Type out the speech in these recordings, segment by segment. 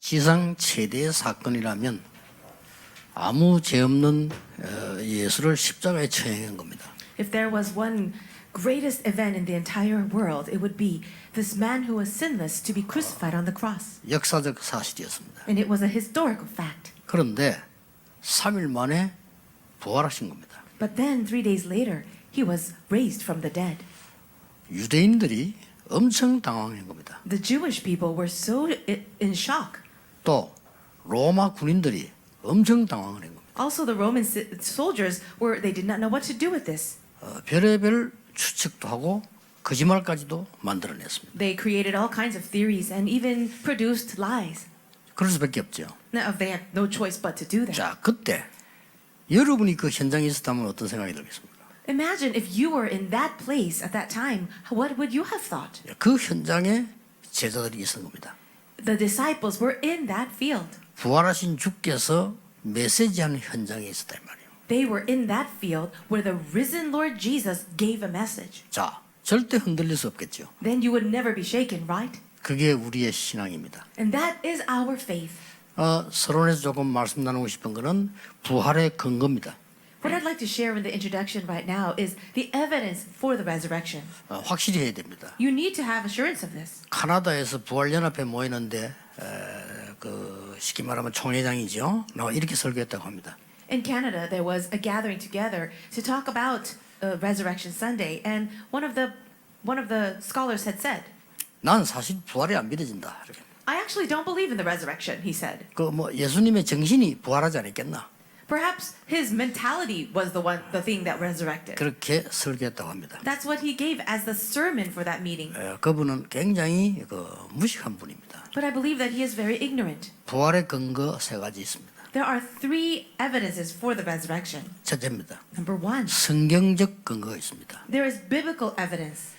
지상 최대의 사건이라면 아무 죄 없는 예수를 십자가에 처형한 겁니다. If there was one greatest event in the entire world, it would be this man who was sinless to be crucified on the cross. 역사적 사실이었습니다. And it was a historical fact. 그런데 3일 만에 부활하신 겁니다. But then 3 days later, he was raised from the dead. 유대인들이 엄청 당황한 겁니다. The Jewish people were so in shock. 또 로마 군인들이 엄청 당황을 한 겁니다. Also, the Roman soldiers they did not know what to do with this. 별의별 추측도 하고 거짓말까지도 만들어냈습니다. They created all kinds of theories and even produced lies. 그럴 수밖에 없죠. Now, they had no choice but to do that. 자, 그때 여러분이 그 현장에 있었다면 어떤 생각이 들겠습니까? Imagine if you were in that place at that time, what would you have thought? 그 현장에 제자들이 있은 겁니다. The disciples were in that field. 부활하신 주께서 메시지하는 현장에 있었단 말이에요. They were in that field where the risen Lord Jesus gave a message. 자, 절대 흔들릴 수 없겠죠. Then you would never be shaken, right? 그게 우리의 신앙입니다. And that is our faith. 서론에서 조금 말씀 나누고 싶은 것은 부활의 근거입니다. What I'd like to share in the introduction right now is the evidence for the resurrection. 확실히 해야 됩니다. You need to have assurance of this. 카나다에서 부활연합회 모이는데 쉽게 말하면 총회장이죠. 이렇게 설교했다고 합니다. In Canada, there was a gathering together to talk about Resurrection Sunday, and one of the scholars had said, 난 사실 부활이 안 믿어진다. 이렇게. "I actually don't believe in the resurrection," he said. 예수님의 정신이 부활하지 않았겠나? Perhaps his mentality was the thing that resurrected. 그렇게 설교했다고 합니다. That's what he gave as the sermon for that meeting. 그분은 굉장히 무식한 분입니다. But I believe that he is very ignorant. 부활의 근거 세 가지 있습니다. There are 3 evidences for the resurrection. 첫째입니다. Number 1, 성경적 근거가 있습니다. there is biblical evidence.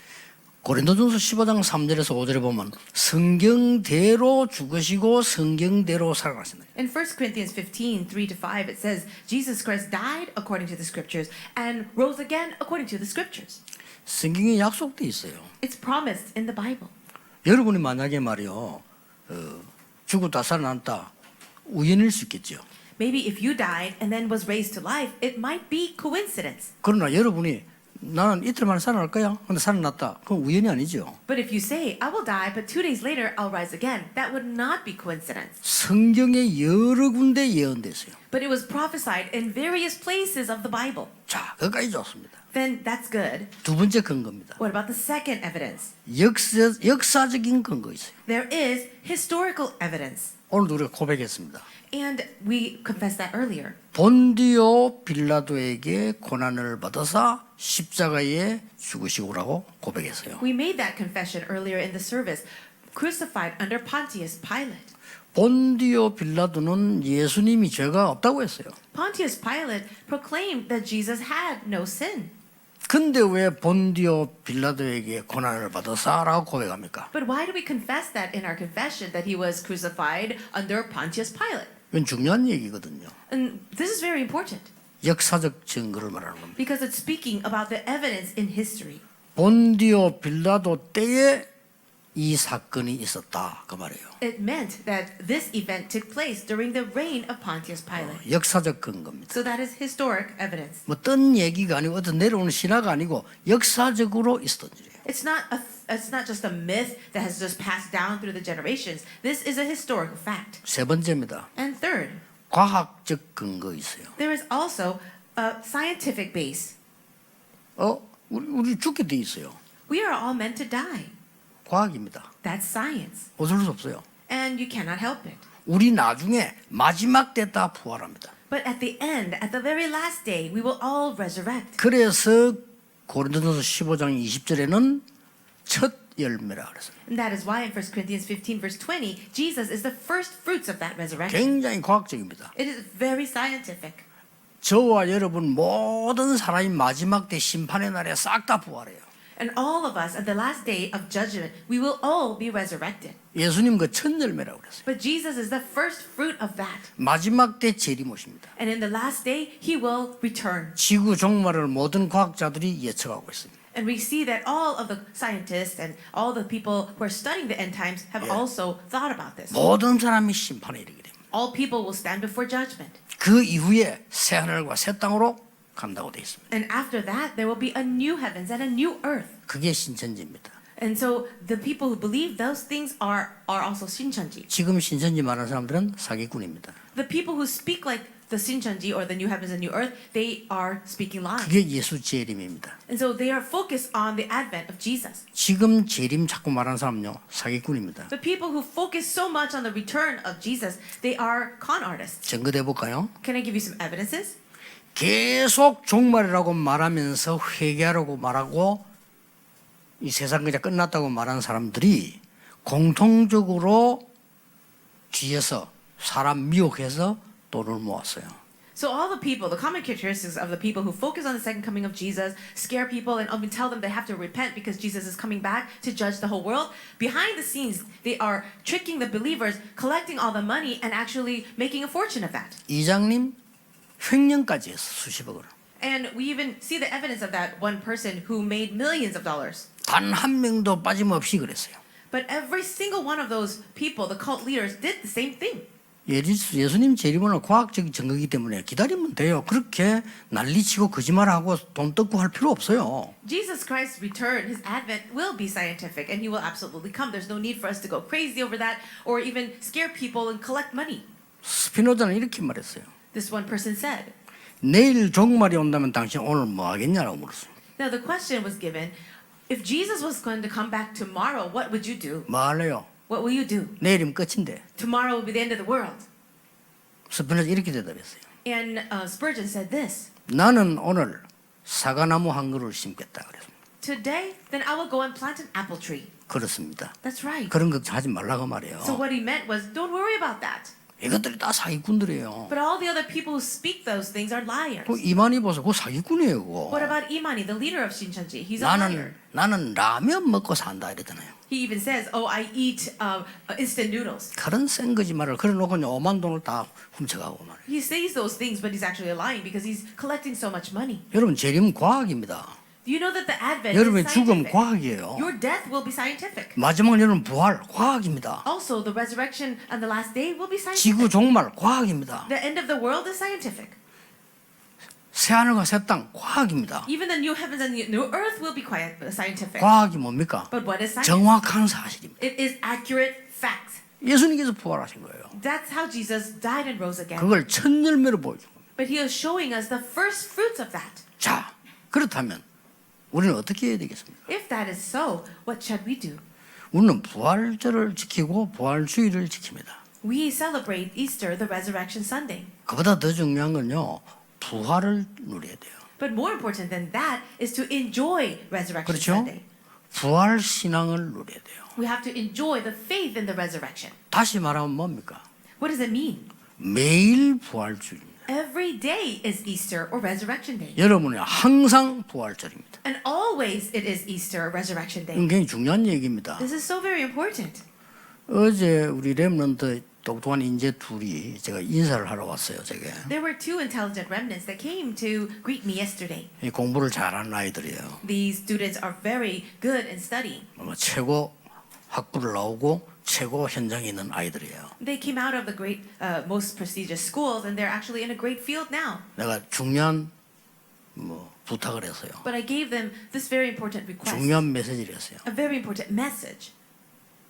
고린도전서 15장 3절에서 5절에 보면 성경대로 죽으시고 성경대로 살아나신다. In 1 Corinthians 15, 3-5, it says, Jesus Christ died according to the scriptures and rose again according to the scriptures. 성경에 약속돼 있어요. It's promised in the Bible. 여러분이 만약에 말이요 죽었다 살아났다 우연일 수 있겠죠. Maybe if you died and then was raised to life, it might be coincidence. 그러나 여러분이 나는 이틀 만에 살아날 거야. 근데 살아났다. 그건 우연이 아니죠. But if you say, I will die, but 2 days later I'll rise again, that would not be coincidence. 성경에 여러 군데 예언됐어요. But it was prophesied in various places of the Bible. 자, 그까지 좋습니다. Then that's good. 두 번째 근거입니다. What about the second evidence? 역사적인 근거 있어요. There is historical evidence. 오늘도 우리가 고백했습니다. And we confessed that earlier. 본디오 빌라도에게 고난을 받아서 십자가에 죽으시고라고 고백했어요. We made that confession earlier in the service. Crucified under Pontius Pilate. 본디오 빌라도는 예수님이 죄가 없다고 했어요. Pontius Pilate proclaimed that Jesus had no sin. 근데 왜 본디오 빌라도에게 고난을 받아서라고 고백합니까? But why do we confess that in our confession that he was crucified under Pontius Pilate? 이건 중요한 얘기거든요. And this is very important 역사적 증거를 말하는 겁니다. because it's speaking about the evidence in history. 본디오 빌라도 때에 이 사건이 있었다 그 말이에요. It meant that this event took place during the reign of Pontius Pilate. 역사적 근거입니다. So that is historic evidence. 어떤 얘기가 아니고 어떤 내려오는 신화가 아니고 역사적으로 있었던 일이에요. It's not just a myth that has just passed down through the generations. This is a historical fact. 세 번째입니다. And third, 과학적 근거 있어요. there is also a scientific base. 우리 죽게 돼 있어요. We are all meant to die. 과학입니다. That's science. 어쩔 수 없어요. And you cannot help it. 우리 나중에 마지막 때 다 부활합니다. But at the end, at the very last day, we will all resurrect. 그래서 고린도전서 15장 20절에는 첫 열매라 그랬어요. And that is why in 1 Corinthians 15 verse 20, Jesus is the first fruits of that resurrection. 굉장히 과학적입니다. It is very scientific. 저와 여러분 모든 사람이 마지막 때 심판의 날에 싹 다 부활해요. And all of us at the last day of judgment, we will all be resurrected. 예수님 그 첫 열매라고 그랬어요. But Jesus is the first fruit of that. 마지막 때 재림오십니다. And in the last day, he will return. 지구 종말을 모든 과학자들이 예측하고 있습니다. And we see that all of the scientists and all the people who are studying the end times have Yeah. also thought about this. 모든 사람이 심판에 이르게 됩니다. All people will stand before judgment. 그 이후에 새 하늘과 새 땅으로 간다고 되어 있습니다. And after that, there will be a new heavens and a new earth. 그게 신천지입니다. And so the people who believe those things are also 신천지. 지금 신천지 말하는 사람들은 사기꾼입니다. The people who speak like the 신천지 or the new heavens and new earth, they are speaking lies. 그게 예수 재림입니다. And so they are focused on the advent of Jesus. 지금 재림 자꾸 말하는 사람은요 사기꾼입니다. The people who focus so much on the return of Jesus, they are con artists. 증거돼 볼까요? Can I give you some evidences? 계속 종말이라고 말하면서 회개하라고 말하고 이 세상 그냥 끝났다고 말하는 사람들이 공통적으로 뒤에서 사람 미혹해서 돈을 모았어요. So all the people, the common characteristics of the people who focus on the second coming of Jesus, scare people and even tell them they have to repent because Jesus is coming back to judge the whole world. Behind the scenes, they are tricking the believers, collecting all the money and actually making a fortune of that. 이장님 횡령까지 했어 수십억을. And we even see the evidence of that one person who made millions of dollars. 단 한 명도 빠짐없이 그랬어요. But every single one of those people, the cult leaders, did the same thing. 예수님 재림은 과학적인 증거이기 때문에 기다리면 돼요. 그렇게 난리치고 거짓말하고 돈 뜯고 할 필요 없어요. Jesus Christ's return, his advent will be scientific and he will absolutely come. There's no need for us to go crazy over that or even scare people and collect money. 스피노자는 이렇게 말했어요. This one person said. 내일 종말이 온다면 당신 오늘 뭐 하겠냐라고 물었어요. Now the question was given, if Jesus was going to come back tomorrow, what would you do? 뭐 할래요? What will you do? 내일이면 끝인데. Tomorrow will be the end of the world. 스피노자 이렇게 대답했어요. And Spurgeon said this, 나는 오늘 사과나무 한 그루를 심겠다 그랬습니다. today, then I will go and plant an apple tree. 그렇습니다. That's right. 그런 걱정하지 말라고 말이에요. So what he meant was, don't worry about that. 이것들이 다 사기꾼들이에요. But all the other people who speak those things are liars. 그 이만희 보소, 그거 사기꾼이에요. 그거. What about Imani, the leader of Shincheonji? He's a liar. 나는 라면 먹고 산다 이랬잖아요. He even says, oh, I eat instant noodles. 그런 센 거짓말을 그래놓고 오만 돈을 다 훔쳐가고 말이에요. He says those things, but he's actually lying because he's collecting so much money. 여러분 재림 과학입니다. Do you know that the advent 여러분의 is 죽음 scientific? 과학이에요. Your death will be scientific. 마지막 여러분 부활 과학입니다. Also, the resurrection and the last day will be scientific. 지구 종말 과학입니다. The end of the world is scientific. 새 하늘과 새 땅 과학입니다. Even the new heavens and the new earth will be scientific. 과학이 뭡니까? But what is science? 정확한 사실입니다. It is accurate fact. 예수님께서 부활하신 거예요. That's how Jesus died and rose again. 그걸 첫 열매로 보여준 겁니다. But he is showing us the first fruits of that. 자, 그렇다면 우리는 어떻게 해야 되겠습니까? If that is so, what should we do? 우리는 부활절을 지키고 부활주의를 지킵니다. We celebrate Easter, the Resurrection Sunday. 그보다 더 중요한 건요, 부활을 누려야 돼요. But more important than that is to enjoy Resurrection 그렇죠? Sunday. 부활 신앙을 누려야 돼요. We have to enjoy the faith in the resurrection. 다시 말하면 뭡니까? What does it mean? 매일 부활주의입니다. Every day is Easter or Resurrection Day. 여러분이 항상 부활절입니다. And always it is Easter or Resurrection Day. 이건 굉장히 중요한 얘기입니다. This is so very important. 어제 우리 렘넌트 똑똑한 인재 둘이 제가 인사를 하러 왔어요. 제게 There were two intelligent remnants that came to greet me yesterday. 이 공부를 잘하는 아이들이에요. These students are very good in studying. 아마 최고 학부를 나오고 최고 현장에 있는 아이들이에요. They came out of the great, most prestigious schools, and they're actually in a great field now. 내가 중요한 부탁을 했어요. But I gave them this very important request, 중요한 메시지를 했어요. a very important message.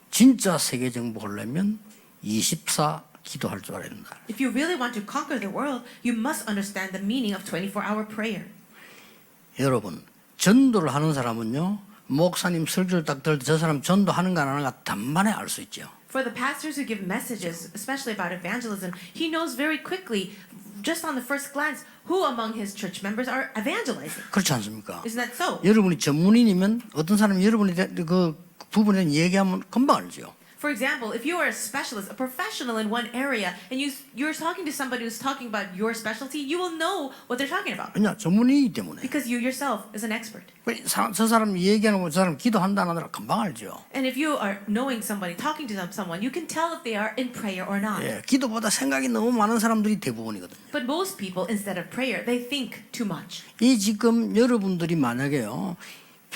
진짜 세계 정복하려면 24 기도할 줄 알아야 된다. If you really want to conquer the world, you must understand the meaning of 24-hour prayer. 여러분, 전도를 하는 사람은요, 목사님 설교를 딱 들을 때 저 사람 전도하는 거 안 하는 거 단번에 알 수 있죠. For the pastors who give messages, especially about evangelism, he knows very quickly, just on the first glance, who among his church members are evangelizing. 그렇지 않습니까? Isn't that so? 여러분이 전문인이면 어떤 사람이 여러분이 그 부분에 얘기하면 금방 알죠. For example, if you are a specialist, a professional in one area, and you're talking to somebody who's talking about your specialty, you will know what they're talking about. 왜냐? 전문인이기 때문에. Because you yourself is an expert. 저 사람 얘기하는 거 저 사람 기도한다 안 하더라 금방 알죠. And if you are knowing somebody, talking to someone, you can tell if they are in prayer or not. 예, 기도보다 생각이 너무 많은 사람들이 대부분이거든요. But most people, instead of prayer, they think too much. 이 지금 여러분들이 만약에요,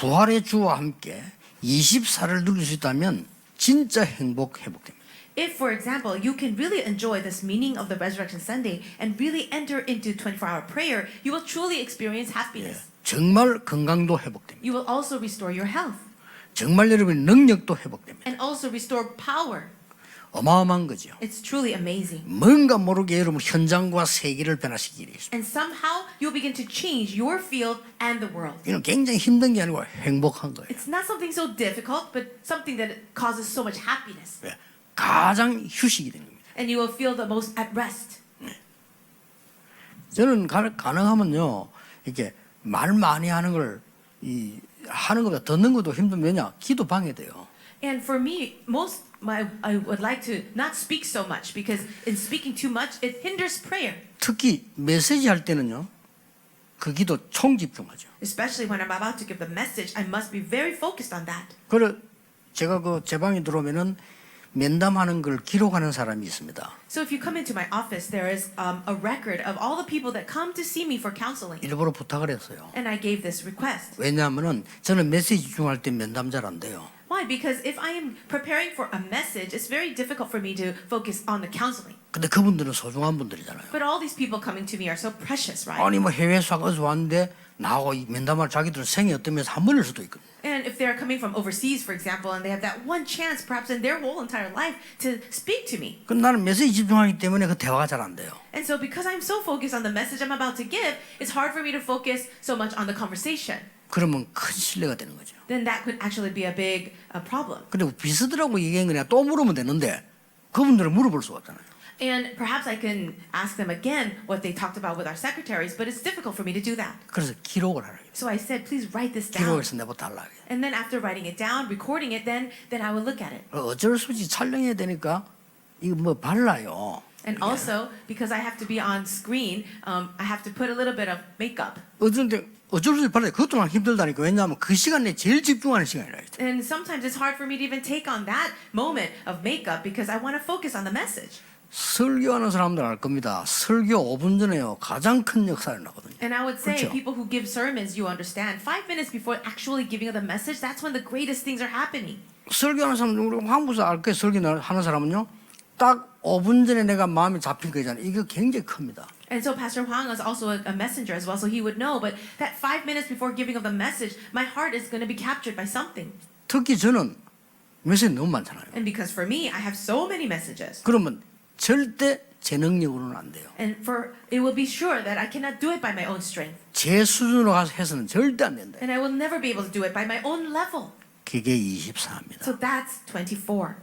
부활의 주와 함께 24를 누릴 수 있다면 진짜 회복됩니다. If, for example, you can really enjoy this meaning of the Resurrection Sunday and really enter into 24-hour prayer, you will truly experience happiness. 정말 건강도 회복됩니다. You will also restore your health 정말 여러분의 능력도 회복됩니다. and also restore power. 어마어마한 거죠. It's truly amazing. 뭔가 모르게 여러분 현장과 세계를 변화시키기 위해서. And somehow you'll begin to change your field and the world. 이건 굉장히 힘든 게 아니고 행복한 거예요. It's not something so difficult, but something that causes so much happiness. 왜? 가장 휴식이 되는 겁니다. And you will feel the most at rest. 저는 가능하면요, 이렇게 말 많이 하는 걸 하는 것보다 듣는 것도 힘든 왜냐? 기도 방해돼요. And for me, I would like to not speak so much because in speaking too much, it hinders prayer. 특히 메시지 할 때는요, 그 기도 총집중하죠. Especially when I'm about to give the message, I must be very focused on that. 그래 제가 그 제 방에 들어오면은 면담하는 걸 기록하는 사람이 있습니다. So if you come into my office, there is a record of all the people that come to see me for counseling. 일부러 부탁을 했어요. And I gave this request. 왜냐하면은 저는 메시지 집중할 때 면담 잘 안 돼요. Why? Because if I am preparing for a message, it's very difficult for me to focus on the counseling. 근데 그분들은 소중한 분들이잖아요. But all these people coming to me are so precious, right? 아니 뭐 해외 수학 어디서 왔는데 나하고 이 면담할 자기들은 생애 어떤 면에서 한 번일 수도 있거든요. And if they're coming from overseas, for example, and they have that one chance, perhaps in their whole entire life, to speak to me. 그럼 나는 메시지 집중하기 때문에 그 대화가 잘 안 돼요. And so because I'm so focused on the message I'm about to give, it's hard for me to focus so much on the conversation. 그러면 큰 신뢰가 되는 거죠. Then that could actually be a big problem. 근데 비슷하다고 얘기한 거냐 또 물으면 되는데 그분들은 물어볼 수가 없잖아요. And perhaps I can ask them again what they talked about with our secretaries, but it's difficult for me to do that. 그래서 기록을 하라고. So I said, please write this down. 기록해서 내고 달라고. And then after writing it down, recording it, then I will look at it. 어쩔 수 없이 촬영해야 되니까 이거 뭐 발라요. And also, because I have to be on screen, I have to put a little bit of makeup. 어쩔 수 없이 발라요. 그것도 난 힘들다니까. 왜냐하면 그 시간에 제일 집중하는 시간이라. And sometimes it's hard for me to even take on that moment of makeup because I want to focus on the message. 설교하는 사람들 알 겁니다. 설교 5분 전에요. 가장 큰 역사를 나거든요. And I would say, 그렇죠? people who give sermons, you understand, 5 minutes before actually giving the message, that's when the greatest things are happening. 설교하는 사람, 우리 황부사 알 거예요. 설교하는 사람은요. 딱 5분 전에 내가 마음이 잡힌 거잖아요. 이거 굉장히 큽니다. And so Pastor Huang is also a messenger as well, so he would know. But that 5 minutes before giving of the message, my heart is going to be captured by something. 특히 저는 메시지 너무 많잖아요. And because for me, I have so many messages. 그러면 절대 제 능력으로는 안 돼요. And it will be sure that I cannot do it by my own strength. 제 수준으로 가서 해서는 절대 안 된다. And I will never be able to do it by my own level. 그게 24입니다. So that's 24.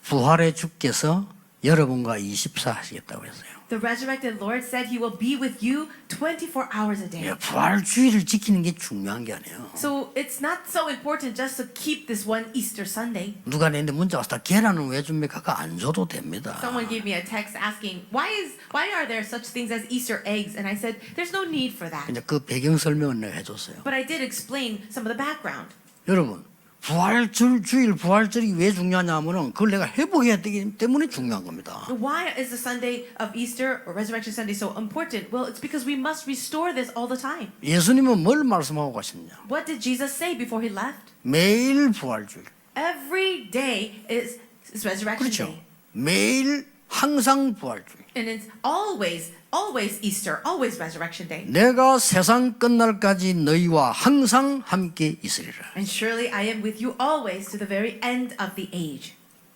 부활의 주께서 여러분과 24 하시겠다고 했어요. The resurrected Lord said he will be with you 24 hours a day. 예, 부활주의를 지키는 게 중요한 게 아니에요. So it's not so important just to keep this one Easter Sunday. 누가 내한테 문자 왔다. 계란은 왜 준비해? 그거 안 줘도 됩니다. Someone gave me a text asking, why are there such things as Easter eggs? And I said, there's no need for that. 이제 그 배경 설명은 내가 해줬어요. But I did explain some of the background. 여러분, 부활절이 왜 중요하냐면은 그걸 내가 회복해야 되기 때문에 중요한 겁니다. Why is the Sunday of Easter or Resurrection Sunday so important? Well, it's because we must restore this all the time. 예수님은 뭘 말씀하고 가셨냐? What did Jesus say before he left? 매일 부활주일. Every day is Resurrection 그렇죠. Day. 매일 항상 부활주일. And it's always Easter, always Resurrection Day. 내가 세상 끝날까지 너희와 항상 함께 있으리라. And surely I am with you always to the very end of the age.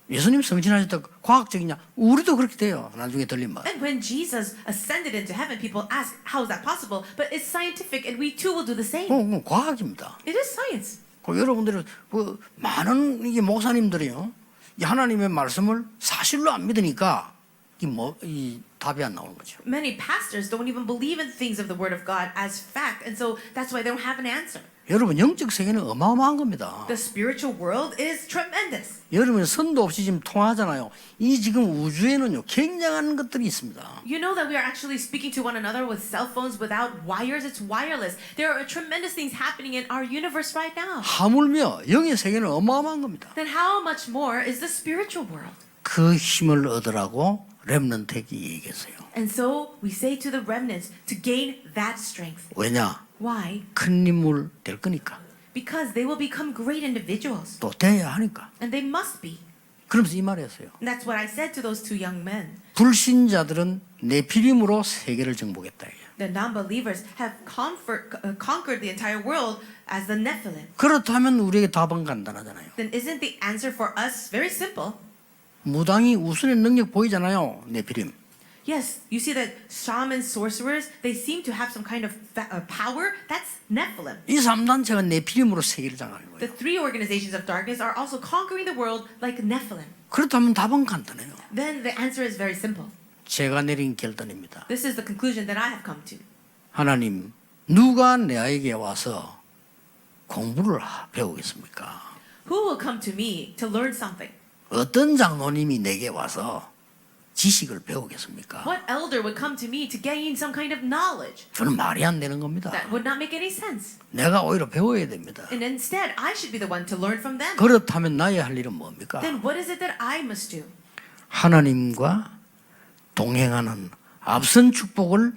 예수님 승진하셨다 과학적이냐? 우리도 그렇게 돼요. 나중에 들린 말. And when Jesus ascended into heaven, people ask, how is that possible? But it's scientific and we too will do the same. 과학입니다. It is science. 여러분들이 많은 이게 목사님들이요. 이 하나님의 말씀을 사실로 안 믿으니까 이 답이 안 나오는 거죠. Many pastors don't even believe in things of the Word of God as fact, and so that's why they don't have an answer. 여러분 영적 세계는 어마어마한 겁니다. The spiritual world is tremendous. 여러분 선도 없이 지금 통화하잖아요. 이 지금 우주에는요 굉장한 것들이 있습니다. You know that we are actually speaking to one another with cell phones without wires. It's wireless. There are tremendous things happening in our universe right now. 하물며 영의 세계는 어마어마한 겁니다. Then how much more is the spiritual world? 그 힘을 얻으라고 렘넌트에게 얘기했어요. And so we say to the remnants to gain that strength. 왜냐? Why? 큰 인물 될 거니까. Because they will become great individuals. 또 돼야 하니까. And they must be. 그러면서 이 말이었어요. And that's what I said to those two young men. 불신자들은 네피림으로 세계를 정복했다. The non-believers have conquered the entire world as the Nephilim. 그렇다면 우리에게 답은 간단하잖아요. Then isn't the answer for us very simple? 무당이 우선의 능력 보이잖아요. 네피림. Yes, you see that shamans, sorcerers, they seem to have some kind of power. That's Nephilim. 이 3단체가 네피림으로 세계를 장악하는 The 거예요. three organizations of darkness are also conquering the world like Nephilim. 그렇다면 답은 간단해요. Then the answer is very simple. 제가 내린 결단입니다. This is the conclusion that I have come to. 하나님, 누가 내게 와서 공부를 배우겠습니까? Who will come to me to learn something? 어떤 장로님이 내게 와서 지식을 배우겠습니까? What elder would come to me to gain some kind of knowledge? 저는 말이 안 되는 겁니다. That would not make any sense. 내가 오히려 배워야 됩니다. And instead, I should be the one to learn from them. 그렇다면 나의 할 일은 뭡니까? Then what is it that I must do? 하나님과 동행하는 앞선 축복을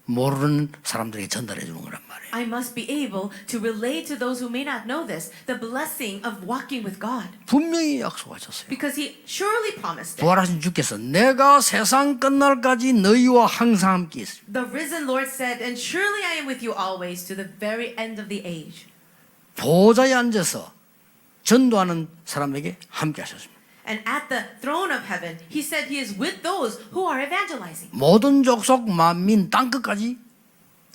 모르는 사람들에게 전달해 주는 거란 말이에요. I must be able to relate to those who may not know this, the blessing of walking with God. 분명히 약속하셨어요. Because He surely promised it. 부활하신 주께서 내가 세상 끝날까지 너희와 항상 함께 있으리라. The risen Lord said, and surely I am with you always to the very end of the age. 보좌에 앉아서 전도하는 사람에게 함께 하셨습니다. And at the throne of heaven, He said He is with those who are evangelizing. 모든 족속 만민 땅끝까지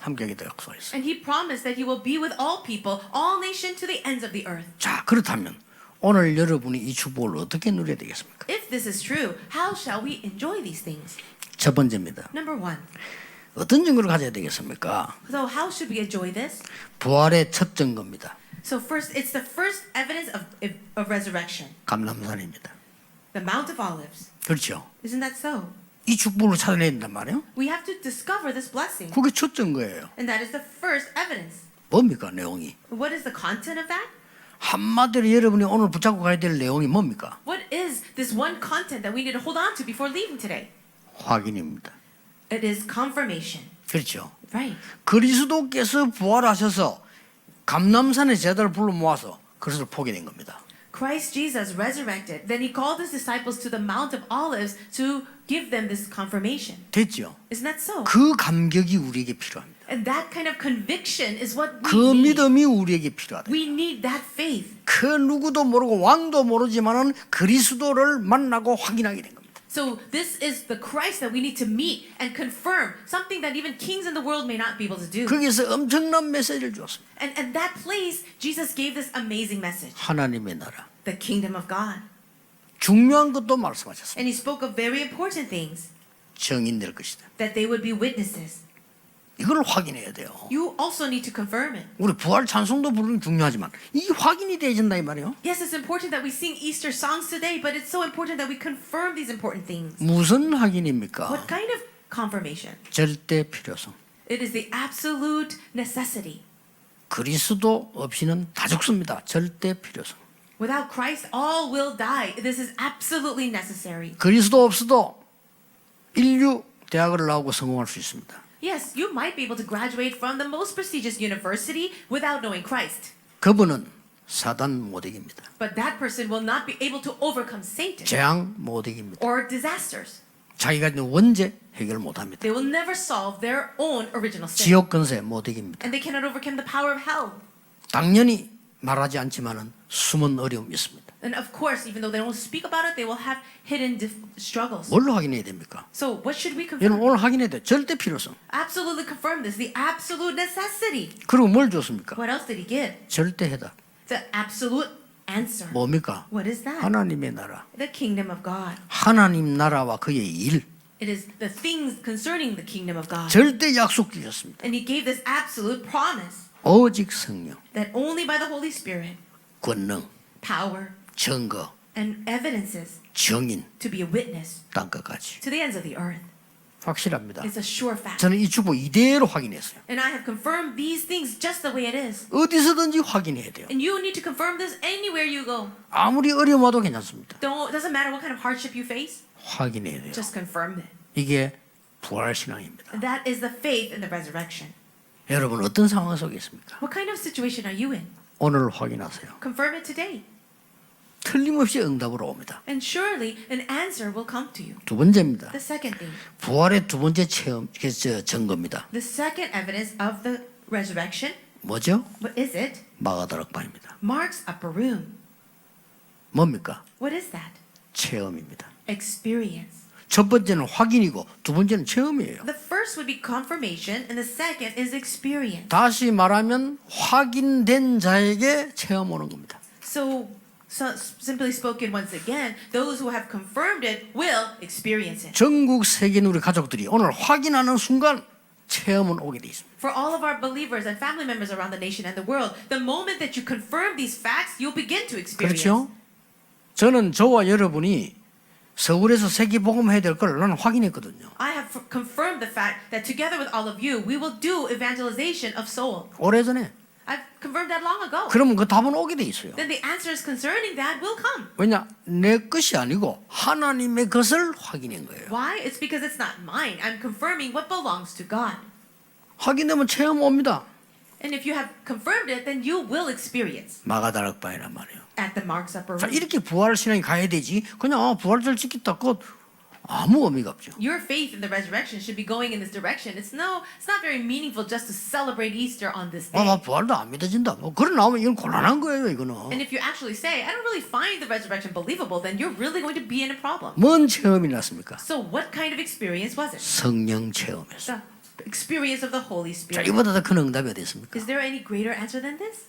함께하겠다 약속했어요. And He promised that He will be with all people, all nations to the ends of the earth. 자, 그렇다면 오늘 여러분이 이 축복을 어떻게 누려야 되겠습니까? If this is true, how shall we enjoy these things? 첫 번째입니다. Number one. 어떤 증거를 가져야 되겠습니까? So how should we enjoy this? 부활의 첫 증거입니다. So first, it's the first evidence of resurrection. 감람산입니다. The Mount of Olives. 그렇죠. Isn't that so? 이 축복을 찾아내야 된단 말이에요. We have to discover this blessing. 그게 첫 증거예요. And that is the first evidence. 뭡니까 내용이? What is the content of that? 한마디로 여러분이 오늘 붙잡고 가야 될 내용이 뭡니까? What is this one content that we need to hold on to before leaving today? 확인입니다. It is confirmation. 그렇죠. Right. 그리스도께서 부활하셔서 감람산의 제자를 불러 모아서 그것을 포기된 겁니다. Christ Jesus resurrected. Then He called His disciples to the Mount of Olives to give them this confirmation. 됐죠? Isn't that so? 그 감격이 우리에게 필요합니다. And that kind of conviction is what 그 we need. 믿음이 우리에게 필요하다. We need that faith. 그 누구도 모르고 왕도 모르지만은 그리스도를 만나고 확인하게 된 겁니다. So this is the Christ that we need to meet and confirm, something that even kings in the world may not be able to do. 거기서 엄청난 메시지를 주었습니다. And that place, Jesus gave this amazing message, 하나님의 나라. the kingdom of God. 중요한 것도 말씀하셨습니다. And He spoke of very important things, 증인될 것이다. that they would be witnesses. 이걸 확인해야 돼요. You also need to confirm it. 우리 부활 찬송도 부르는 게 중요하지만 이 확인이 되어진다 이 말이에요. Yes, it's important that we sing Easter songs today, but it's so important that we confirm these important things. 무슨 확인입니까? What kind of confirmation? 절대 필요성. It is the absolute necessity. 그리스도 없이는 다 죽습니다. 절대 필요성. Without Christ, all will die. This is absolutely necessary. 그리스도 없어도 인류 대학을 나오고 성공할 수 있습니다. Yes, you might be able to graduate from the most prestigious university without knowing Christ. 그분은 사단 못 이깁니다. But that person will not be able to overcome Satan 재앙 못 이깁니다. or disasters. 자기가 있는 원죄 해결 못 합니다. They will never solve their own original sin. 지옥 근세 못 이깁니다. And they cannot overcome the power of hell. 당연히 말하지 않지만은 숨은 어려움이 있습니다. And of course, even though they don't speak about it, they will have hidden struggles. 뭘로 확인해야 됩니까? So what should we 여러분 confirm? 오늘 확인해야 돼. 절대 필요성. Absolutely confirm this, the absolute necessity. 그리고 뭘 줬습니까? What else did He give? 절대 해답. The absolute answer. 뭡니까? What is that? 하나님의 나라. The kingdom of God. 하나님 나라와 그의 일. It is the things concerning the kingdom of God. 절대 약속 주셨습니다. And He gave this absolute promise 오직 성령, that only by the Holy Spirit, 권능, power, 증거, and evidences 증인, to be a witness 땅끝까지. to the ends of the earth. 확실합니다. It's a sure fact. 저는 이 축복 이대로 확인했어요. And I have confirmed these things just the way it is. 어디서든지 확인해야 돼요. And you need to confirm this anywhere you go. 아무리 어려움 와도 괜찮습니다. Doesn't matter what kind of hardship you face, 확인해야 돼요. just confirm it. 이게 부활신앙입니다. And that is the faith in the resurrection. 여러분 어떤 상황 속에 있습니까? What kind of situation are you in? 오늘 확인하세요. Confirm it today. 틀림없이 응답으로 옵니다. And surely an answer will come to you. 두 번째입니다. The second thing. 부활의 두 번째 증거입니다. The second evidence of the resurrection. 뭐죠? What is it? 마가다락방입니다. Mark's upper room. 뭡니까? What is that? 체험입니다. Experience. 첫 번째는 확인이고 두 번째는 체험이에요. The first would be confirmation and the second is experience. 다시 말하면 확인된 자에게 체험 오는 겁니다. So simply spoken once again, those who have confirmed it will experience it. 전국 세계 우리 가족들이 오늘 확인하는 순간 체험은 오게 돼 있습니다. For all of our believers and family members around the nation and the world, the moment that you confirm these facts, you'll begin to experience. 그렇죠? 저는 저와 여러분이 서울에서 세계복음 해야 될 걸 나는 확인했거든요. I have confirmed the fact that together with all of you, we will do evangelization of Seoul. 오래전에. I've confirmed that long ago. 그러면 그 답은 오게 돼 있어요. Then the answers concerning that will come. 왜냐? 내 것이 아니고 하나님의 것을 확인한 거예요. Why? It's because it's not mine. I'm confirming what belongs to God. 확인되면 체험 옵니다. And if you have confirmed it, then you will experience 마가다락방이란 말이에요. at the Mark's upper 자, room. 이렇게 부활 신앙이 가야 되지. 그냥 부활절 지켰다 그 아무 의미가 없죠. Your faith in the resurrection should be going in this direction. It's not very meaningful just to celebrate Easter on this day. 부활도 안 믿어진다. 뭐 그런 나오면 이건 곤란한 거예요, 이거는. And if you actually say, I don't really find the resurrection believable, then you're really going to be in a problem. 뭔 체험이 났습니까? So what kind of experience was it? 성령 체험이었어요. The experience of the Holy 자, Spirit. 이보다 더 큰 응답이 어디 있습니까? Is there any greater answer than this?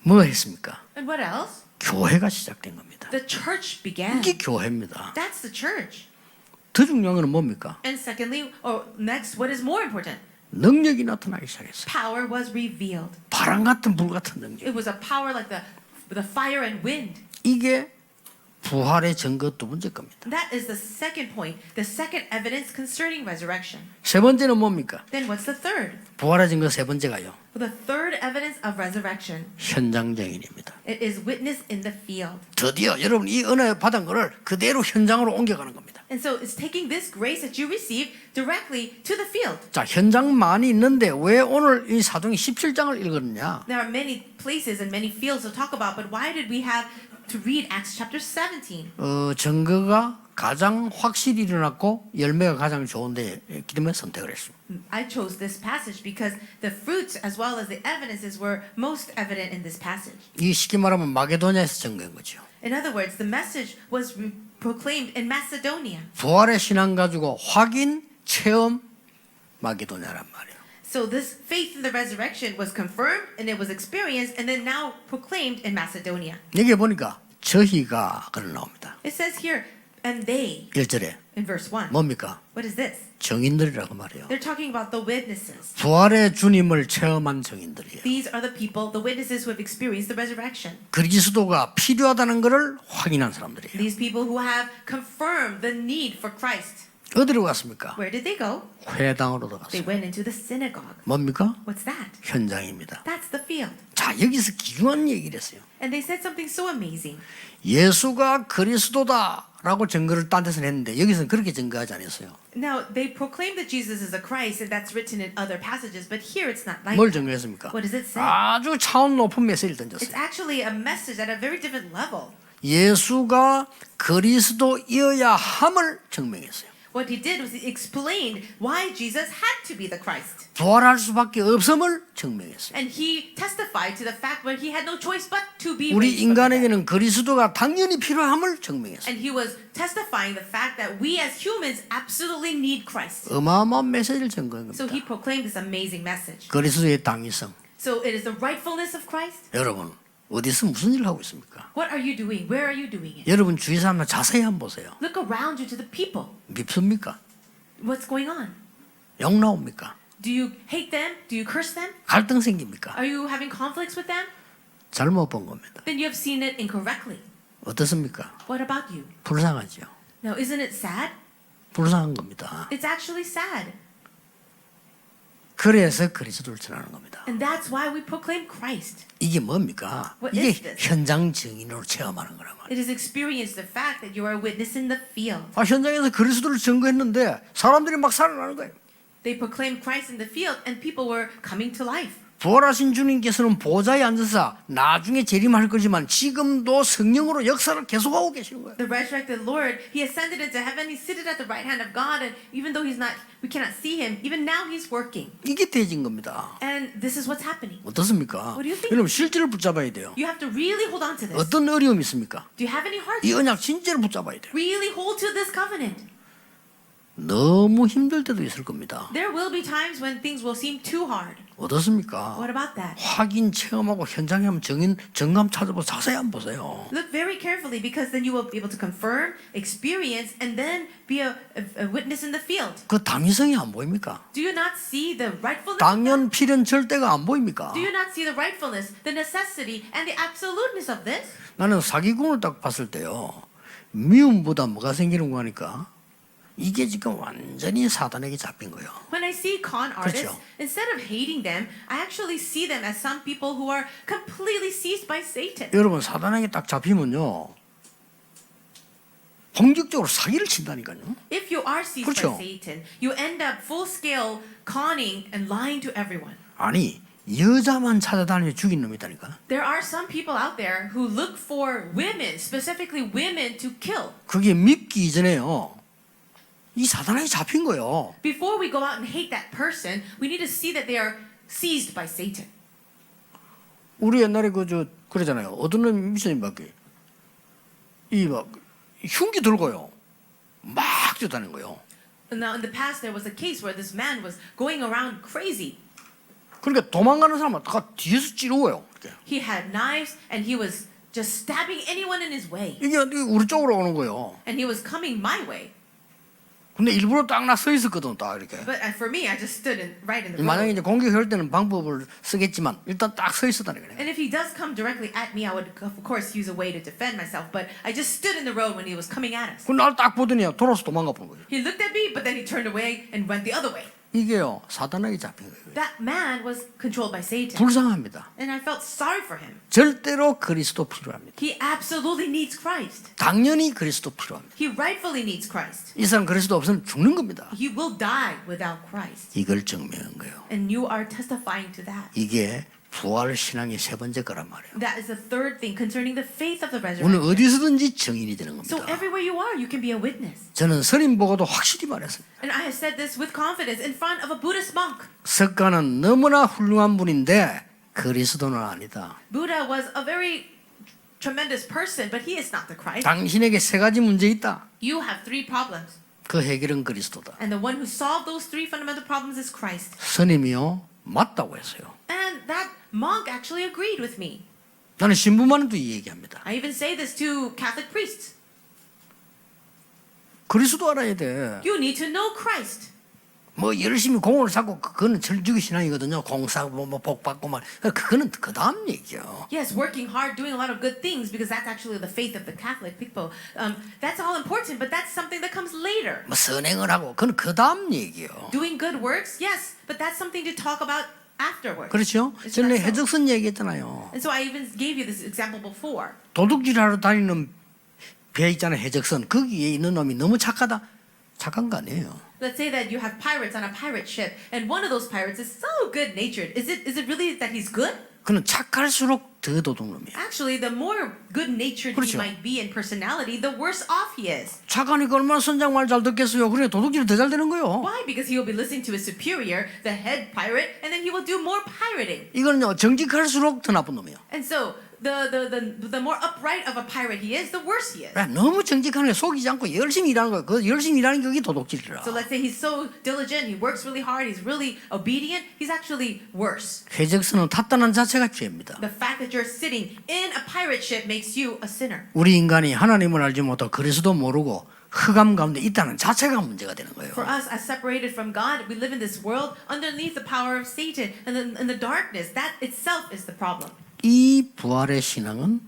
뭐 했습니까? And what else? 교회가 시작된 겁니다. The church began. 이게 교회입니다. That's the church. 더 중요한 건 뭡니까? And secondly, or next, what is more important? 능력이 나타나기 시작했어요. Power was revealed. 바람 같은 불 같은 능력. It was a power like the fire and wind. 이게 부활의 증거 두 번째 겁니다. That is the second point, the second evidence concerning resurrection. 세 번째는 뭡니까? Then what's the third? 부활의 증거 세 번째가요. The third evidence of resurrection. 현장 증인입니다. It is witness in the field. 드디어 여러분 이 은혜 받은 거를 그대로 현장으로 옮겨가는 겁니다. And so it's taking this grace that you receive directly to the field. 자, 현장 많이 있는데 왜 오늘 이 사도행 17장을 읽었느냐? There are many places and many fields to talk about, but why did we have to read Acts chapter 17? 증거가 가장 확실히 일어났고 열매가 가장 좋은데 있기 때문에 선택을 했습니다. I chose this passage because the fruits as well as the evidences were most evident in this passage. 이 쉽게 말하면 마게도냐에서 증거인 거죠. In other words, the message was proclaimed in Macedonia. 부활의 신앙 가지고 확인, 체험, 마게도냐란 말이에요. So this faith in the resurrection was confirmed and it was experienced and then now proclaimed in Macedonia. 여기 보니까 저희가 그걸 나옵니다. It says here, and they, 1절에 in verse 1. 뭡니까? What is this? 증인들이라고 말해요. They're talking about the witnesses. 부활의 주님을 체험한 증인들이에요. These are the people, the witnesses who have experienced the resurrection. 그리스도가 필요하다는 것을 확인한 사람들이에요. These people who have confirmed the need for Christ. 어디로 갔습니까? Where did they go? 회당으로 They 들어갔어요. went into the synagogue. 뭡니까? What's that? 현장입니다. That's the field. 자, 여기서 기중한 얘기를 했어요. And they said something so amazing. 예수가 그리스도다라고 증거를 딴 데서 냈는데 여기서는 그렇게 증거하지 않았어요. Now, they proclaim that Jesus is a Christ, and that's written in other passages, but here it's not like 뭘 that. 증거했습니까? What does it say? 아주 차원 높은 메시지를 It's 던졌어요. actually a message at a very different level. 예수가 그리스도이어야 함을 증명했어요. What he did was he explained why Jesus had to be the Christ. 부활할 수밖에 없음을 증명했어요. And he testified to the fact where he had no choice but to be 우리 raised from the dead. 인간에게는 그리스도가 당연히 필요함을 증명했어요. And he was testifying the fact that we as humans absolutely need Christ. 어마어마한 메시지를 증거한 So 겁니다. he proclaimed this amazing message. 그리스도의 당위성. So it is the rightfulness of Christ. 여러분 어디서 무슨 일을 하고 있습니까? What are you doing? Where are you doing it? 여러분 주위 사람들 자세히 한번 보세요. Look around you to the people. 밉습니까? What's going on? 욕 나옵니까? Do you hate them? Do you curse them? 갈등 생깁니까? Are you having conflicts with them? 잘못 본 겁니다. Then you have seen it incorrectly. 어떻습니까? What about you? 불쌍하죠. Now, isn't it sad? 불쌍한 겁니다. It's actually sad. 그래서 그리스도를 전하는 겁니다. And that's why we proclaim Christ. 이게 뭡니까? What 이게 is this? 현장 증인으로 체험하는 거란 말이에요. It is experience the fact that you are a witness in the field. 현장에서 그리스도를 증거했는데 사람들이 막 살아나는 거예요. They proclaimed Christ in the field and people were coming to life. 부활하신 주님께서는 보좌에 앉아서 나중에 재림할 거지만 지금도 성령으로 역사를 계속하고 계시는 거예요. The resurrected Lord, he ascended into heaven, he's seated at the right hand of God, and even though we cannot see him, even now he's working. 이게 되어진 겁니다. And this is what's happening. 어떻습니까? What do you think? 여러분 실제를 붙잡아야 돼요. You have to really hold on to this. 어떤 어려움이 있습니까? Do you have any hard? 이 언약 진짜로 붙잡아야 돼요. Really hold to this covenant. 너무 힘들 때도 있을 겁니다. There will be times when things will seem too hard. 어떻습니까? What about that? 확인 체험하고 현장에 한번 정감 찾아보고 자세히 한번 보세요. Look very carefully because then you will be able to confirm, experience, and then be a witness in the field. 그 당위성이 안 보입니까? Do you not see the rightfulness? 당연 필연 절대가 안 보입니까? Do you not see the rightfulness, the necessity, and the absoluteness of this? 나는 사기꾼을 딱 봤을 때요. 미움보다 뭐가 생기는 거 하니까 이게 지금 완전히 사단에게 잡힌 거예요. When I see con artists, 그렇죠. instead of hating them, I actually see them as some people who are completely seized by Satan. 여러분 사단에게 딱 잡히면요. 본격적으로 사기를 친다니까요. If you are seized 그렇죠. by Satan, you end up full-scale conning and lying to everyone. 아니 여자만 찾아다니며 죽인 놈이 있다니까. There are some people out there who look for women, specifically women, to kill. 그게 믿기 이전에요. 이 사단에게 잡힌 거예요. Before we go out and hate that person, we need to see that they are seized by Satan. 우리 옛날에 그러잖아요. 어떤 놈이 미션님밖에 이막 흉기 들고요. 막 뛰어다니는 거예요. Now, in the past, there was a case where this man was going around crazy. 그러니까 도망가는 사람은 다 뒤에서 찌르고요. 이렇게. He had knives and he was just stabbing anyone in his way. 이게 우리 쪽으로 오는 거예요. And he was coming my way. 근데 일부러 딱 나 서 있었거든, 딱 이렇게. But for me, I just stood right in the 만약에 road. 이제 공격할 때는 방법을 쓰겠지만 일단 딱 서 있었다는 거예요. And if he does come directly at me, I would, of course, use a way to defend myself. But I just stood in the road when he was coming at us. 그 날 딱 보더니 돌아서 도망가 본 거예요. He looked at me, but then he turned away and went the other way. 이게요, 사단에게 잡힌 거예요. That man was controlled by Satan. 불쌍합니다. And I felt sorry for him. 절대로 그리스도 필요합니다. He absolutely needs Christ. 당연히 그리스도 필요합니다. He rightfully needs Christ. 이 사람 그리스도 없으면 죽는 겁니다. He will die without Christ. 이걸 증명한 거예요. And you are testifying to that. 이게 부활 신앙의 세 번째 거란 말이에요. That is the third thing concerning the faith of the 오늘 resurrection. 어디서든지 증인이 되는 So 겁니다. everywhere you are, you can be a witness. 저는 선임 보고도 확실히 말했습니다. And I have said this with confidence in front of a Buddhist monk. 석가는 너무나 훌륭한 분인데 그리스도는 아니다. Buddha was a very tremendous person, but he is not the Christ. 당신에게 세 가지 문제 있다. You have three problems. 그 해결은 그리스도다. And the one who solved those three fundamental problems is Christ. 선임이요 맞다고 했어요. And that monk actually agreed with me. 나는 신부만도 이 얘기합니다. I even say this to Catholic priests. 그리스도 알아야 돼. You need to know Christ. 뭐 열심히 공을 쌓고 그거는 철저히 신앙이거든요. 공 쌓고 복 받고 말 그거는 그 다음 얘기죠. Yes, working hard, doing a lot of good things, because that's actually the faith of the Catholic people. That's all important, but that's something that comes later. 뭐 선행을 하고 그건 그 다음 얘기요. Doing good works, yes, but that's something to talk about afterwards. 그렇죠? Isn't 전에 that so? 해적선 얘기했잖아요. And so I even gave you this example before. 도둑질하러 다니는 배 있잖아요. 해적선 거기에 있는 놈이 너무 착하다. 착한 거 아니에요. Let's say that you have pirates on a pirate ship, and one of those pirates is so good-natured. Is it really that he's good? 그는 착할수록 더 도둑놈이에요. Actually, the more good-natured 그렇죠. he might be in personality, the worse off he is. 착하니까 얼마나 선장 말 잘 듣겠어요. 그래 도둑질이 더 잘 되는 거예요. Why? Because he will be listening to his superior, the head pirate, and then he will do more pirating. 이거는요 정직할수록 더 나쁜 놈이에요. And so, the more upright of a pirate he is, the worse he is. 너무 정직하네 속이지 않고 열심히 일하는 거예요. 그 열심히 일하는 게 도둑질이라. So let's say he's so diligent, he works really hard, he's really obedient, he's actually worse. 해적선은 탔다는 자체가 죄입니다. The fact that you're sitting in a pirate ship makes you a sinner. 우리 인간이 하나님을 알지 못하고 그리스도 모르고 흑암 가운데 있다는 자체가 문제가 되는 거예요. For us, as separated from God, we live in this world underneath the power of Satan and in the darkness. That itself is the problem. 이 부활의 신앙은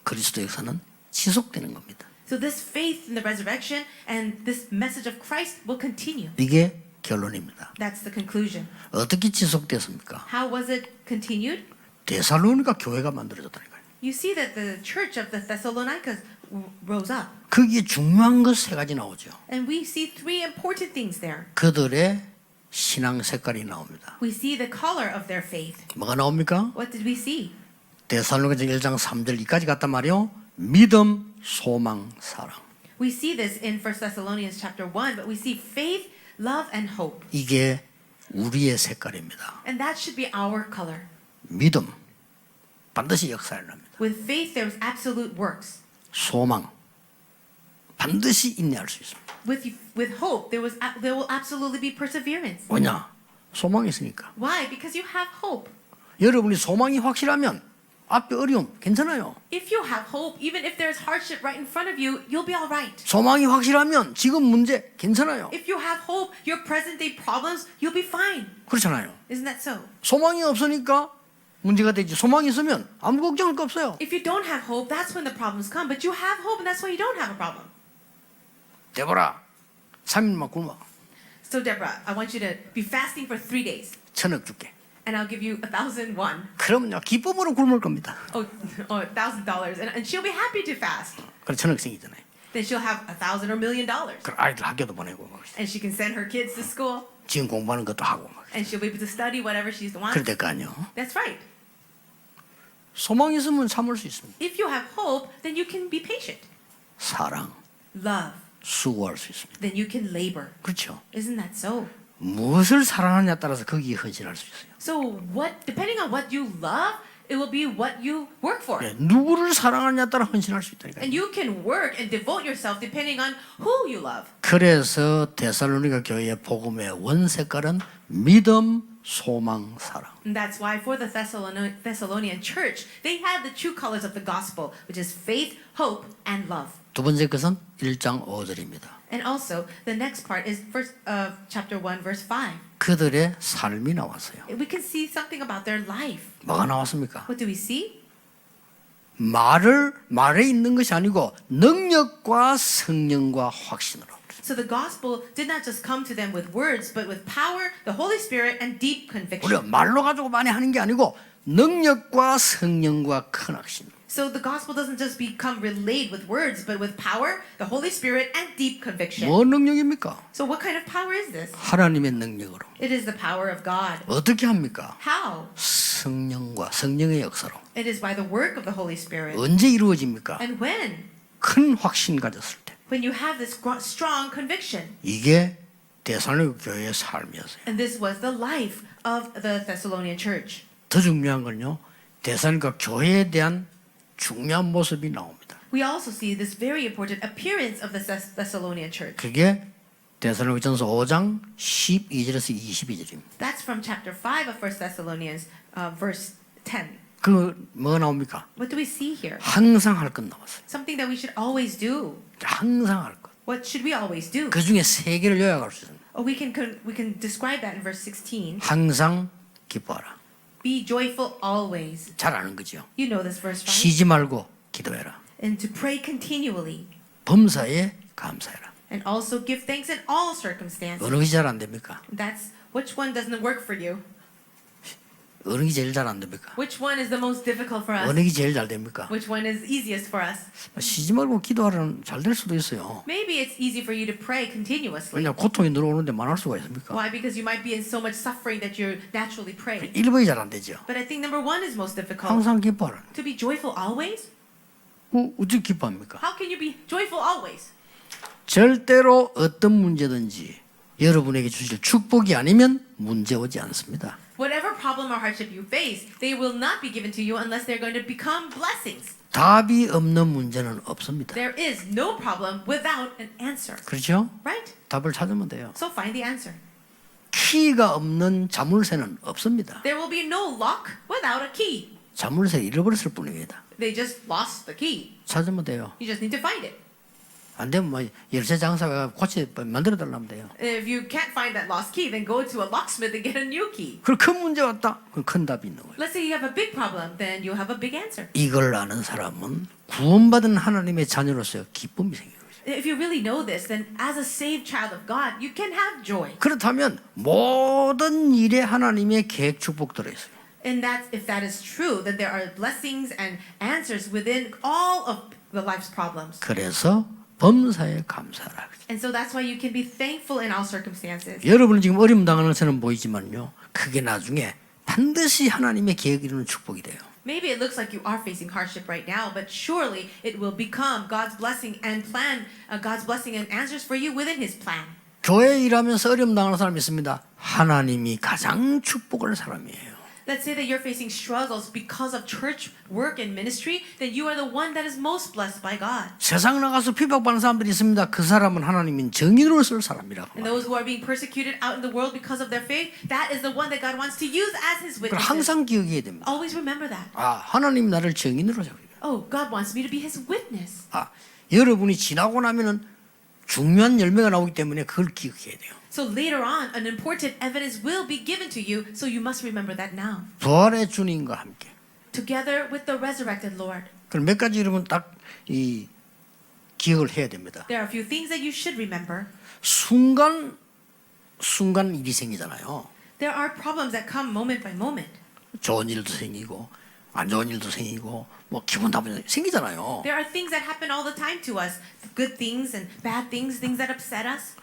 그리스도 역사는 지속되는 겁니다. So this faith in the resurrection and this message of Christ will continue. 이게 결론입니다. That's the conclusion. 어떻게 지속됐습니까? How was it continued? 데살로니가 교회가 만들어졌다니까요. You see that the church of the Thessalonica rose up. 거기에 중요한 것 세 가지 나오죠. And we see three important things there. 그들의 신앙 색깔이 나옵니다. We see the color of their faith. 뭐가 나옵니까? What did we see? 데살로니가서 1장 3절 2까지 갔단 말이요. 믿음, 소망, 사랑. We see this in 1 Thessalonians chapter 1, but we see faith, love, and hope. 이게 우리의 색깔입니다. And that should be our color. 믿음, 반드시 역사를 합니다. With faith, there is absolute works. 소망, 반드시 인내할 수 있습니다. With hope, there will absolutely be perseverance. 왜냐? 소망이 있으니까. Why? Because you have hope. 여러분이 소망이 확실하면 앞에 어려움 괜찮아요. If you have hope, even if there's hardship right in front of you, you'll be all right. 소망이 확실하면 지금 문제 괜찮아요. If you have hope, your present day problems, you'll be fine. 그렇잖아요. Isn't that so? 소망이 없으니까 문제가 되지. 소망이 있으면 아무 걱정할 거 없어요. If you don't have hope, that's when the problems come. But you have hope, and that's why you don't have a problem. 데보라, 3일만 굶어. So Deborah, I want you to be fasting for 3 days, 1,000억 줄게. and I'll give you 1,000 won. 그럼요, 기쁨으로 굶을 겁니다. Oh, $1,000, and she'll be happy to fast. 그럼 1,000억 생기잖아요. Then she'll have $1,000 or $1 million, 그럼 아이들 학교도 보내고 막 and she can send her kids to school, 지금 공부하는 것도 하고 막 and she'll be able to study whatever she wants. 그럴 될 거 아니요. That's right. 소망이 있으면 참을 수 있습니다. If you have hope, then you can be patient. 사랑, Love, 수고할 수 있습니다. then you can labor. 그렇죠. Isn't that so? 무엇을 사랑하느냐에 따라서 거기에 헌신할 수 있어요. So depending on what you love, it will be what you work for. 예, 누구를 사랑하느냐에 따라 헌신할 수 있다니까요. And you can work and devote yourself depending on who you love. 그래서 데살로니가 교회의 복음의 원색깔은 믿음, 소망, 사랑. And that's why for the Thessalonian church, they had the true colors of the gospel, which is faith, hope, and love. 두 번째 것은 1장 5절입니다. And also, the next part is chapter 1, verse 5. 그들의 삶이 나왔어요. We can see something about their life. 뭐가 나왔습니까? What do we see? 말에 있는 것이 아니고 능력과 성령과 확신으로. So the gospel did not just come to them with words, but with power, the Holy Spirit, and deep 우리가 conviction. 말로 가지고 많이 하는 게 아니고 능력과 성령과 큰 확신. So the gospel doesn't just become relayed with words, but with power, the Holy Spirit, and deep conviction. 뭐 능력입니까? So what kind of power is this? 하나님의 능력으로. It is the power of God. 어떻게 합니까? How? 성령과 성령의 역사로. It is by the work of the Holy Spirit. 언제 이루어집니까? And when? 큰 확신 가졌을 때. When you have this strong conviction. 이게 데살로니가 교회의 삶이었어요. And this was the life of the Thessalonian church. 더 중요한 건요. 데살로니가 교회에 대한 중요한 모습이 나옵니다. We also see this very important appearance of the Thessalonian church. 그게 데살로니가전서 5장 12절에서 22절입니다. That's from chapter 5 of 1 Thessalonians, verse 10. 그 뭐 나옵니까? What do we see here? 항상 할 것 나왔어요. Something that we should always do. 항상 할 것. What should we always do? 그 중에 세 개를 요약할 수 있습니다. We can describe that in verse 16. 항상 기뻐하라. Be joyful always. 잘 아는 거죠. You know this verse 5. 쉬지 말고 기도해라. And to pray continually. 범사에 감사해라. And also give thanks in all circumstances. 어느 게 잘 안 됩니까? That's which one doesn't work for you? 어느 게 제일 잘 안 됩니까? Which one is the most difficult for us? 어느 게 제일 잘 됩니까? Which one is easiest for us? 쉬지 말고 기도하라는 잘 될 수도 있어요. Maybe it's easy for you to pray continuously. 왜냐 고통이 늘어오는데 만할 수가 있습니까? Why? Because you might be in so much suffering that you're naturally praying. 1번이 잘 안 되죠. But I think number one is most difficult. 항상 기뻐하라. To be joyful always? 어떻게 기뻐합니까? How can you be joyful always? 절대로 어떤 문제든지 여러분에게 주실 축복이 아니면 문제 오지 않습니다. Whatever problem or hardship you face, they will not be given to you unless they're going to become blessings. 답이 없는 문제는 없습니다. There is no problem without an answer. 그렇죠? Right? 답을 찾으면 돼요. So find the answer. 키가 없는 자물쇠는 없습니다. There will be no lock without a key. 자물쇠 잃어버렸을 뿐입니다. They just lost the key. 찾으면 돼요. You just need to find it. 안 되면 뭐 열쇠 장사가 고치 만들어 달라면 돼요. If you can't find that lost key, then go to a locksmith and get a new key. 그럼 큰 문제 왔다. 그럼 큰 답이 있는 거예요. Let's say you have a big problem, then you have a big answer. 이걸 아는 사람은 구원받은 하나님의 자녀로서 기쁨이 생기는 거죠. If you really know this, then as a saved child of God, you can have joy. 그렇다면 모든 일에 하나님의 계획 축복 들어 있어요. And if that is true, then there are blessings and answers within all of the life's problems. 그래서 범사에 감사하라. And so that's why you can be thankful in all circumstances. 여러분은 지금 어려움 당하는 것처럼 보이지만요. 그게 나중에 반드시 하나님의 계획 이루는 축복이 돼요. Maybe it looks like you are facing hardship right now, but surely it will become God's blessing and plan, God's blessing and answers for you within His plan. 교회 일하면서 어려움 당하는 사람이 있습니다. 하나님이 가장 축복할 사람이에요. Let's say that you're facing struggles because of church work and ministry, then you are the one that is most blessed by God. 세상 나가서 핍박받는 사람들이 있습니다. 그 사람은 하나님이 정의로 쓸 사람이라고. And those who are being persecuted out in the world because of their faith, that is the one that God wants to use as His 그걸 witnesses. 항상 기억해야 됩니다. Always remember that. 하나님 나를 정인으로 잡아요. Oh, God wants me to be His witness. 여러분이 지나고 나면은 중요한 열매가 나오기 때문에 그걸 기억해야 돼요. So later on, an important evidence will be given to you, so you must remember that now. 부활의 주님과 함께. Together with the resurrected Lord. 그럼 몇 가지 여러분 딱 이 기억을 해야 됩니다. There are a few things that you should remember. 순간 일이 생기잖아요. There are problems that come moment by moment. 좋은 일도 생기고 안 좋은 일도 생기고 뭐 기분 나쁜 일 생기잖아요. There are things that happen all the time to us. Good things and bad things, things that upset us.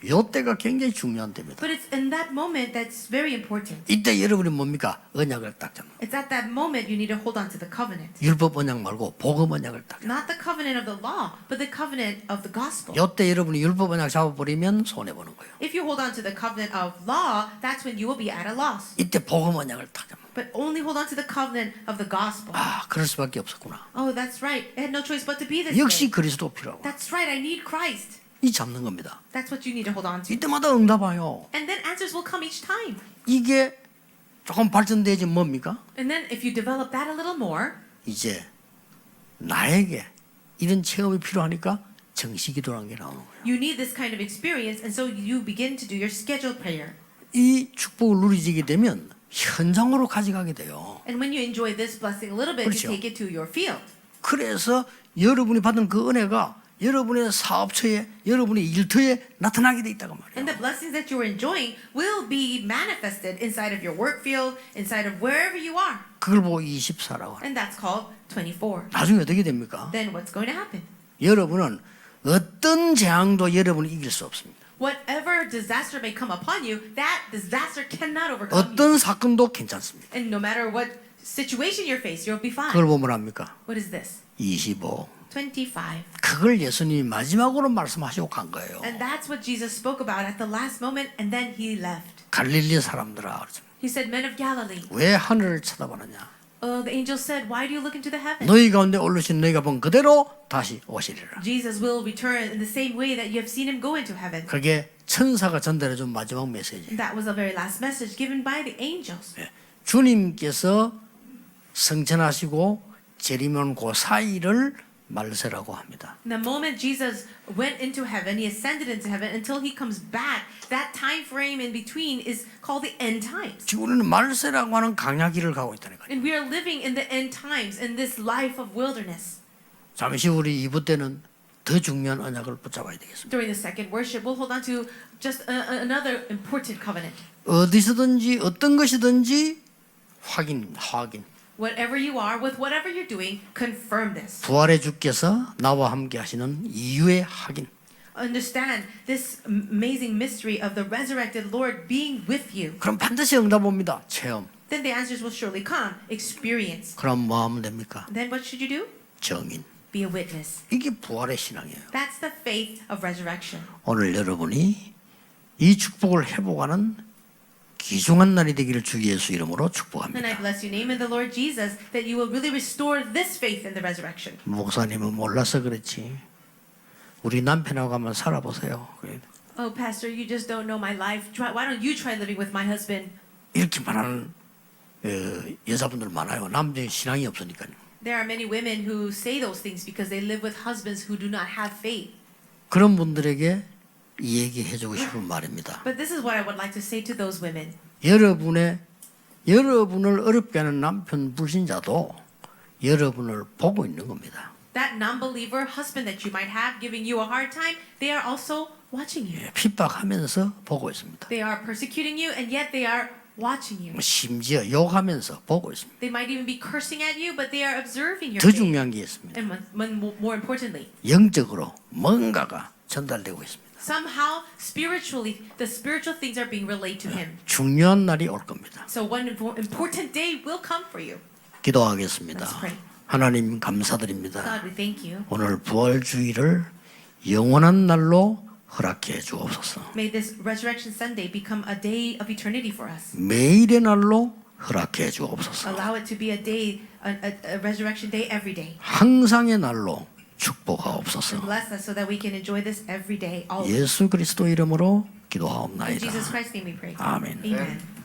이때가 굉장히 중요한 때입니다. But it's in that moment that's very important. 이때 여러분이 뭡니까? 언약을 딱 잡는. It's at that moment you need to hold on to the covenant. 율법 언약 말고 복음 언약을 딱 잡는. Not the covenant of the law, but the covenant of the gospel. 이때 여러분이 율법 언약 잡아버리면 손해 보는 거예요. If you hold on to the covenant of law, that's when you will be at a loss. 이때 복음 언약을 딱 잡는. But only hold on to the covenant of the gospel. 그럴 수밖에 없었구나. Oh, that's right. I had no choice but to be this 역시 way. 그리스도 필요하고. That's right. I need Christ. 이 잡는 겁니다. That's what you need to hold on to. 이때마다 응답 와요. And then answers will come each time. 이게 조금 발전돼야지 뭡니까? And then if you develop that a little more, 이제 나에게 이런 체험이 필요하니까 정식기도라는 게 나오는 거예요. you need this kind of experience, and so you begin to do your scheduled prayer. 이 축복을 누리게 되면 현장으로 가져가게 돼요. And when you enjoy this blessing a little bit, 그렇죠. you take it to your field. 그래서 여러분이 받은 그 은혜가 여러분의 사업처에, 여러분의 일터에 나타나게 돼 있다고 말이에요. And the blessings that you're enjoying will be manifested inside of your work field, inside of wherever you are. 그걸 보고 24라고 하는. And that's called 24. 나중에 어떻게 됩니까? Then what's going to happen? 여러분은 어떤 재앙도 여러분이 이길 수 없습니다. Whatever disaster may come upon you, that disaster cannot overcome you. 어떤 사건도 괜찮습니다. And no matter what situation you face, you'll be fine. 그걸 보면 합니까? What is this? 25. 25. 그걸 예수님이 마지막으로 말씀하시고 간 거예요. And that's what Jesus spoke about at the last moment, and then he left. 갈릴리 사람들아, He said, Men of Galilee. 왜 하늘을 쳐다보느냐? The angel said, Why do you look into the heavens? 너희 가운데 올르신 너희가 본 그대로 다시 오시리라. Jesus will return in the same way that you have seen him go into heaven. 그게 천사가 전달해준 마지막 메시지. That was the very last message given by the angels. 주님께서 승천하시고 재림한 그 사이를 말세라고 합니다. The moment Jesus went into heaven, he ascended into heaven until he comes back. That time frame in between is called the end times. 지금 우리는 말세라고 하는 강야기를 가고 있다니까요. And we are living in the end times, in this life of wilderness. 잠시 우리 2부 때는 더 중요한 언약을 붙잡아야 되겠습니다. During the second worship, we'll hold on to just another important covenant. 어디서든지 어떤 것이든지 확인. Whatever you are, with whatever you're doing, confirm this. 부활의 주께서 나와 함께 하시는 이유의 확인. Understand this amazing mystery of the resurrected Lord being with you. 그럼 반드시 응답 옵니다. 체험. Then the answers will surely come. Experience. 그럼 뭐 하면 됩니까? Then what should you do? 정인. Be a witness. 이게 부활의 신앙이에요. That's the faith of resurrection. 오늘 여러분이 이 축복을 회복하는 귀중한 날이 되기를 주 예수 이름으로 And I 축복합니다. bless your name in the Lord Jesus that you will really restore this faith in the resurrection. 목사님은 몰라서 그렇지. 우리 남편하고 한번 살아보세요. Oh, Pastor, you just don't know my life. Why don't you try living with my husband? 이렇게 말하는 여자분들 많아요. 남자의 신앙이 없으니까요. There are many women who say those things because they live with husbands who do not have faith. 그런 분들에게 이 얘기해주고 싶은 말입니다. But this is what I would like to say to those women. 여러분을 어렵게 하는 남편 불신자도 여러분을 보고 있는 겁니다. That non-believer husband that you might have giving you a hard time, they are also watching you. 핍박하면서 보고 있습니다. They are persecuting you, and yet they are watching you. 심지어 욕하면서 보고 있습니다. They might even be cursing at you, but they are observing your 더 faith. 중요한 게 있습니다. And more importantly, 영적으로 뭔가가 전달되고 있습니다. somehow spiritually, the spiritual things are being relayed to him. 중요한 날이 올 겁니다. So one important day will come for you. 기도하겠습니다. Let's pray. 하나님 감사드립니다. God, we thank you. 오늘 부활주의를 영원한 날로 허락해 주옵소서. May this Resurrection Sunday become a day of eternity for us. 매일의 날로 허락해 주옵소서. Allow it to be a day, a resurrection day every day. 항상의 날로 축복하옵소서. Bless us so that we can enjoy this every day. Always. 예수 그리스도 이름으로 In 기도하옵나이다. Jesus Christ's name we pray. 아멘. Amen.